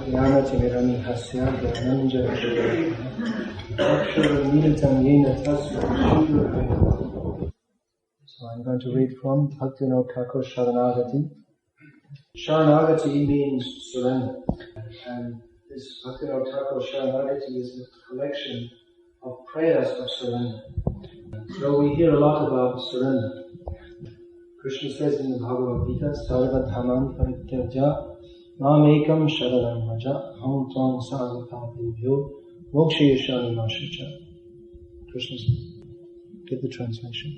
Jnanatimirami-hasya Jnananjana Akshara-militam yena tasya Shudra. So I'm going to read from Bhakti Thakur Saranagati. Saranagati means surrender. And this Bhakti Thakur Saranagati is a collection of prayers of surrender. So we hear a lot about surrender. Krishna says in the Bhagavad Gita, Sarva Dhamam Parityajya Mamekam Sharanam Raja Ham Tvam Sarvapapibhyo Mokshayashani Mashacha. Krishna says, get the translation.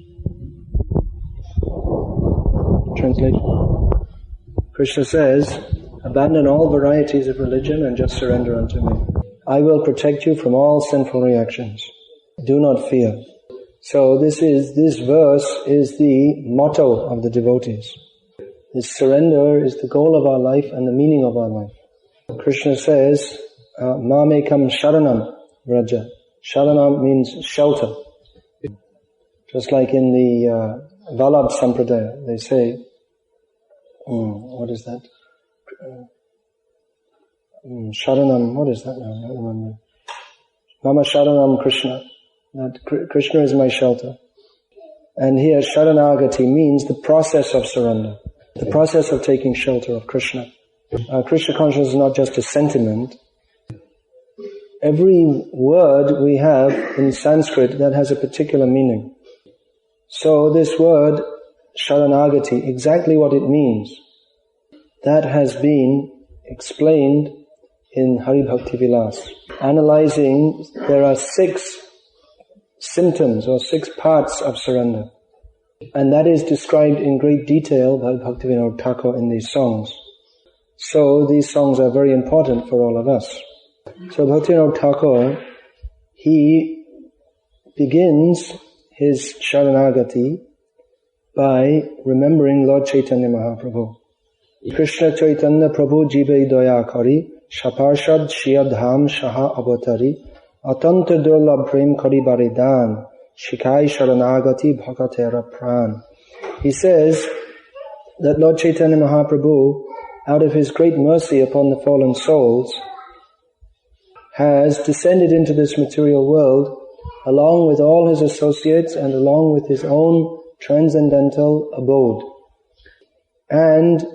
Krishna says, abandon all varieties of religion and just surrender unto me. I will protect you from all sinful reactions. Do not fear. So this verse is the motto of the devotees. This surrender is the goal of our life and the meaning of our life. Krishna says, Mamekam Sharanam Raja. Sharanam means shelter. Just like in the Vallabh Sampradaya, they say, what is that? Sharanam, what is that now? I don't remember. Mama Sharanam Krishna. That Krishna is my shelter. And here Saranagati means the process of surrender. The process of taking shelter of Krishna. Krishna consciousness is not just a sentiment. Every word we have in Sanskrit that has a particular meaning. So this word, Saranagati, exactly what it means, that has been explained in Hari Bhakti Vilas. Analyzing, there are 6 symptoms or 6 parts of surrender. And that is described in great detail by Bhaktivinoda Thakur in these songs. So these songs are very important for all of us. So Bhaktivinoda Thakur, he begins his Saranagati by remembering Lord Chaitanya Mahaprabhu. Krishna Chaitanya Prabhu Jive Daya Kari Shaparshad Shiyadham Shaha Avatari Atanta Durlabh Prem Kari Baridan Shikai Saranagati Bhakatera Pran. He says that Lord Chaitanya Mahaprabhu, out of his great mercy upon the fallen souls, has descended into this material world along with all his associates and along with his own transcendental abode. And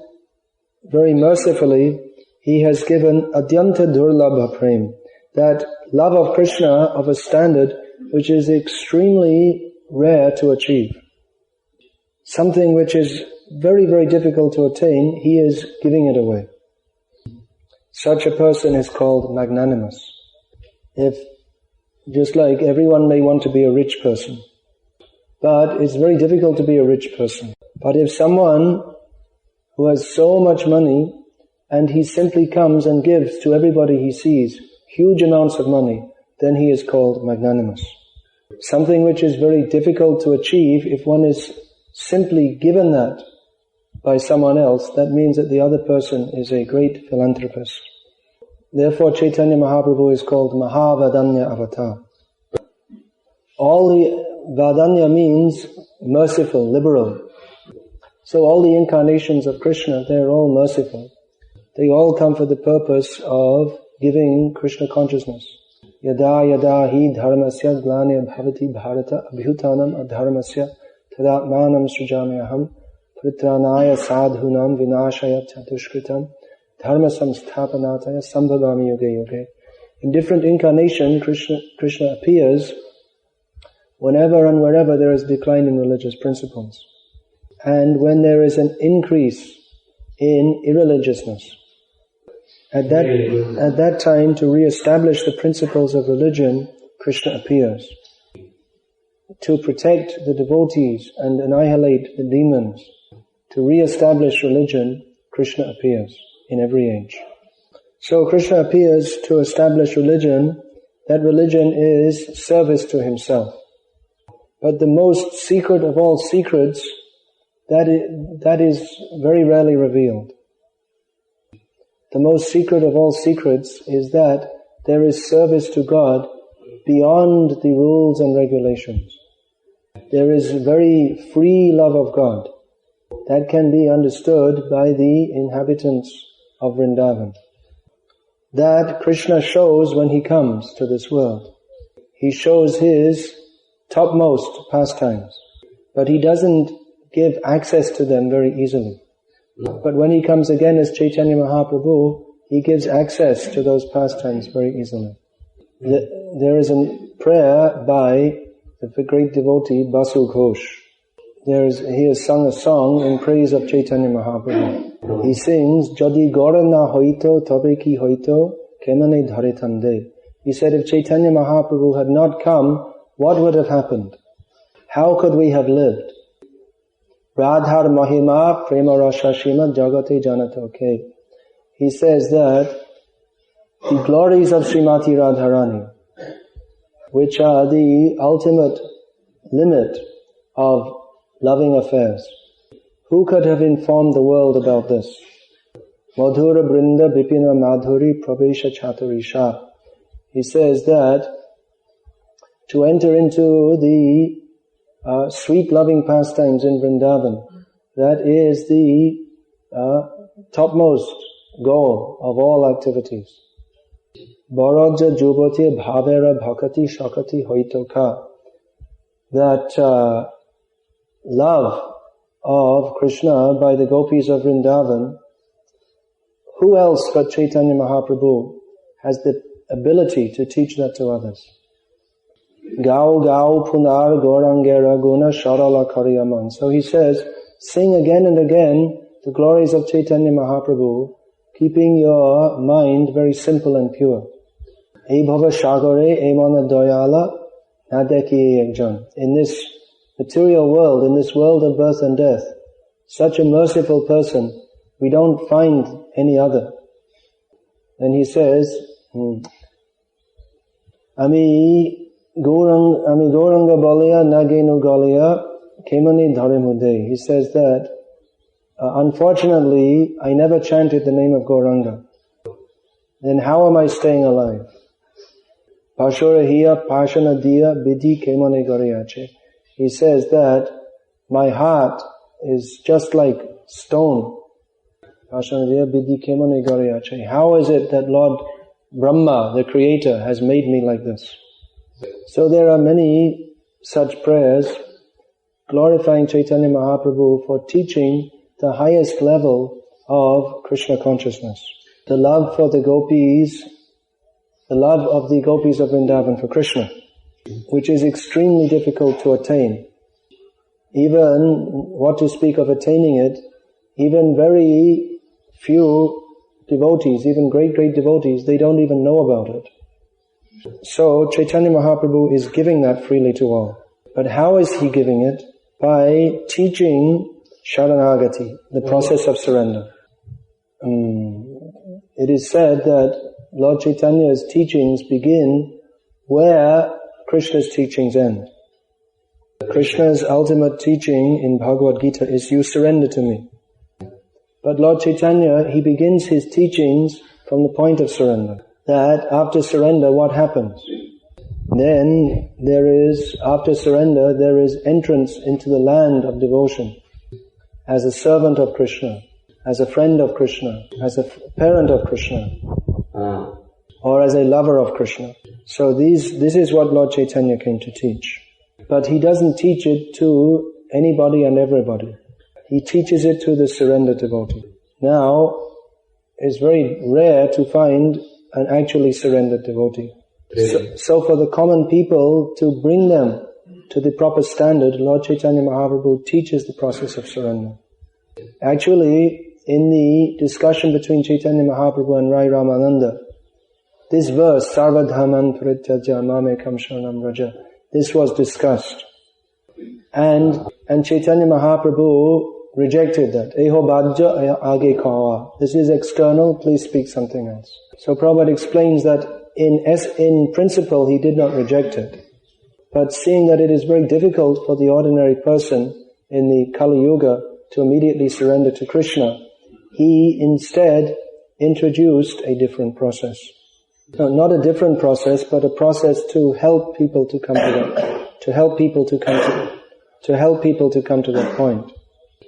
very mercifully, he has given Adyanta Durlabha Prem, that love of Krishna of a standard which is extremely rare to achieve. Something which is very, very difficult to attain, he is giving it away. Such a person is called magnanimous. Just like everyone may want to be a rich person, but it's very difficult to be a rich person. But if someone who has so much money and he simply comes and gives to everybody he sees huge amounts of money, then he is called magnanimous. Something which is very difficult to achieve, if one is simply given that by someone else, that means that the other person is a great philanthropist. Therefore Chaitanya Mahaprabhu is called Mahavadanya Avatar. All the Vadanya means merciful, liberal. So all the incarnations of Krishna, they're all merciful. They all come for the purpose of giving Krishna consciousness. Yada yada hi dharmasya glane bhavati bharata abhyutanam adharmasya tadatmanam srijamyaham pritranaya sadhunam vinashaya chatushkritam dharma samsthapanataya sambhavami yuge yuge. In different incarnations, Krishna appears whenever and wherever there is decline in religious principles. And when there is an increase in irreligiousness, at that time, to re-establish the principles of religion, Krishna appears. To protect the devotees and annihilate the demons, to re-establish religion, Krishna appears in every age. So Krishna appears to establish religion. That religion is service to himself. But the most secret of all secrets, that is very rarely revealed. The most secret of all secrets is that there is service to God beyond the rules and regulations. There is very free love of God that can be understood by the inhabitants of Vrindavan. that Krishna shows when he comes to this world. He shows his topmost pastimes, but he doesn't give access to them very easily. But when he comes again as Chaitanya Mahaprabhu, he gives access to those pastimes very easily. There is a prayer by the great devotee Basu Ghosh. He has sung a song in praise of Chaitanya Mahaprabhu. He sings, Jadi Gora na hoito tobe ki hoito kemane dhare tande. He said, if Chaitanya Mahaprabhu had not come, what would have happened? How could we have lived? Radhar Mahima Prema Rasha Shima Jagate Janato Ke. He says that the glories of Srimati Radharani, which are the ultimate limit of loving affairs, who could have informed the world about this? Madhura Brinda Bipina Madhuri Pravesha Chaturisha. He says that to enter into the sweet loving pastimes in Vrindavan, that is the topmost goal of all activities. Baraja Jubati Bhavera Bhakati Shakati Hoitoka. That love of Krishna by the gopis of Vrindavan, who else but Chaitanya Mahaprabhu has the ability to teach that to others? Gau Gau Punar Gorangera Guna Sharala Karyaman. So he says, sing again and again the glories of Chaitanya Mahaprabhu, keeping your mind very simple and pure. E Bhava Shagare Emana Doyala Nadeki Ekjan. In this material world, in this world of birth and death, such a merciful person, we don't find any other. And he says, Ami Gauranga Balaya Nagenu Galaya Kemani Dharimude. He says that, unfortunately, I never chanted the name of Gauranga. Then how am I staying alive? Pashurahiya Pashanadiya Bidhi Kemane Gariyache. He says that my heart is just like stone. Pashanadiya Bidhi Kemane Gariyache. How is it that Lord Brahma, the Creator, has made me like this? So there are many such prayers glorifying Chaitanya Mahaprabhu for teaching the highest level of Krishna consciousness. The love for the gopis, the love of the gopis of Vrindavan for Krishna, which is extremely difficult to attain. Even, what to speak of attaining it, even very few devotees, even great devotees, they don't even know about it. So Chaitanya Mahaprabhu is giving that freely to all. But how is he giving it? By teaching Saranagati, the process of surrender. It is said that Lord Chaitanya's teachings begin where Krishna's teachings end. Krishna's ultimate teaching in Bhagavad Gita is, you surrender to me. But Lord Chaitanya, he begins his teachings from the point of surrender. That after surrender, what happens? Then after surrender, there is entrance into the land of devotion. As a servant of Krishna, as a friend of Krishna, as a parent of Krishna, or as a lover of Krishna. So this is what Lord Chaitanya came to teach. But he doesn't teach it to anybody and everybody. He teaches it to the surrendered devotee. Now, it's very rare to find an actually surrendered devotee. So for the common people, to bring them to the proper standard, Lord Chaitanya Mahaprabhu teaches the process of surrender. Actually, in the discussion between Chaitanya Mahaprabhu and Rai Ramananda, this verse, Sarvadhaman Prityaja Mamekam Sharanam Raja, this was discussed. And Chaitanya Mahaprabhu rejected that. Eho bhajja age kawa. This is external, please speak something else. So Prabhupada explains that in principle he did not reject it. But seeing that it is very difficult for the ordinary person in the Kali Yuga to immediately surrender to Krishna, he instead introduced a different process. No, not a different process, but a process to help people to come to that, to help people to come to that point.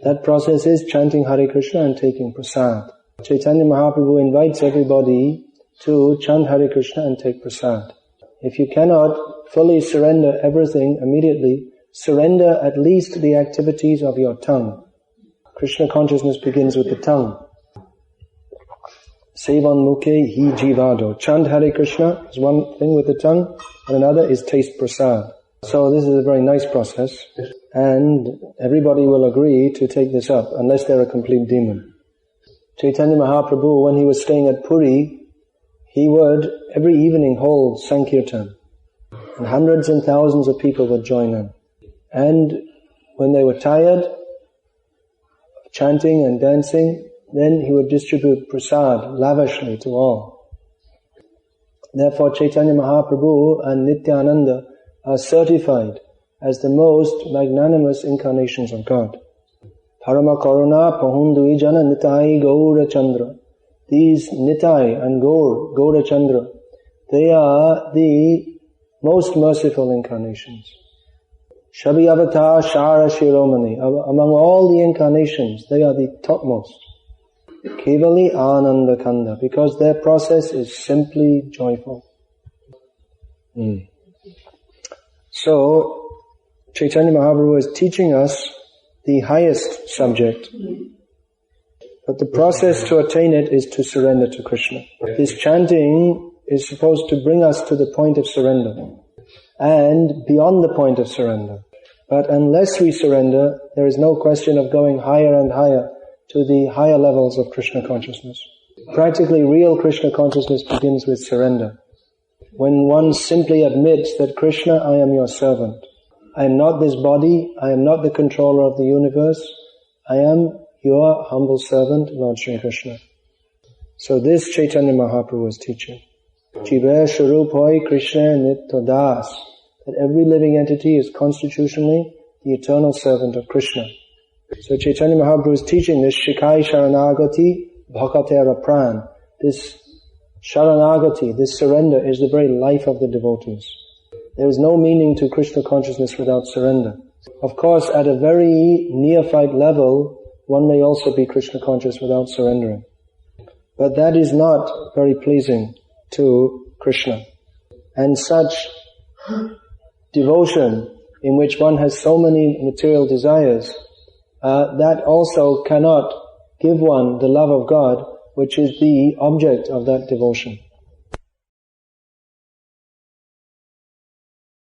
That process is chanting Hare Krishna and taking prasad. Chaitanya Mahaprabhu invites everybody to chant Hare Krishna and take prasad. If you cannot fully surrender everything immediately, surrender at least the activities of your tongue. Krishna consciousness begins with the tongue. Sevan mukhe hi jivado. Chant Hare Krishna is one thing with the tongue, and another is taste prasad. So this is a very nice process, and everybody will agree to take this up, unless they're a complete demon. Chaitanya Mahaprabhu, when he was staying at Puri, he would every evening hold Sankirtan, and hundreds and thousands of people would join in. And when they were tired of chanting and dancing, then he would distribute prasad lavishly to all. Therefore Chaitanya Mahaprabhu and Nityananda are certified as the most magnanimous incarnations of God. Parama Karuna Pahundui Jana Nitai Gaura Chandra. These Nitai and Gaura Chandra, they are the most merciful incarnations. Shabi Avatar Shara Shiromani. Among all the incarnations, they are the topmost. Kevali Ananda Kanda, because their process is simply joyful. So, Chaitanya Mahaprabhu is teaching us the highest subject. But the process to attain it is to surrender to Krishna. This chanting is supposed to bring us to the point of surrender and beyond the point of surrender. But unless we surrender, there is no question of going higher and higher to the higher levels of Krishna consciousness. Practically, real Krishna consciousness begins with surrender. When one simply admits that Krishna, I am your servant. I am not this body, I am not the controller of the universe, I am your humble servant, Lord Shri Krishna. So this Chaitanya Mahaprabhu is teaching. Jiva Sharupoi Krishna Nittodas. That every living entity is constitutionally the eternal servant of Krishna. So Chaitanya Mahaprabhu is teaching this Shikai Saranagati Bhakatera Pran. This Saranagati, this surrender, is the very life of the devotees. There is no meaning to Krishna consciousness without surrender. Of course, at a very neophyte level, one may also be Krishna conscious without surrendering. But that is not very pleasing to Krishna. And such devotion in which one has so many material desires, that also cannot give one the love of God, which is the object of that devotion.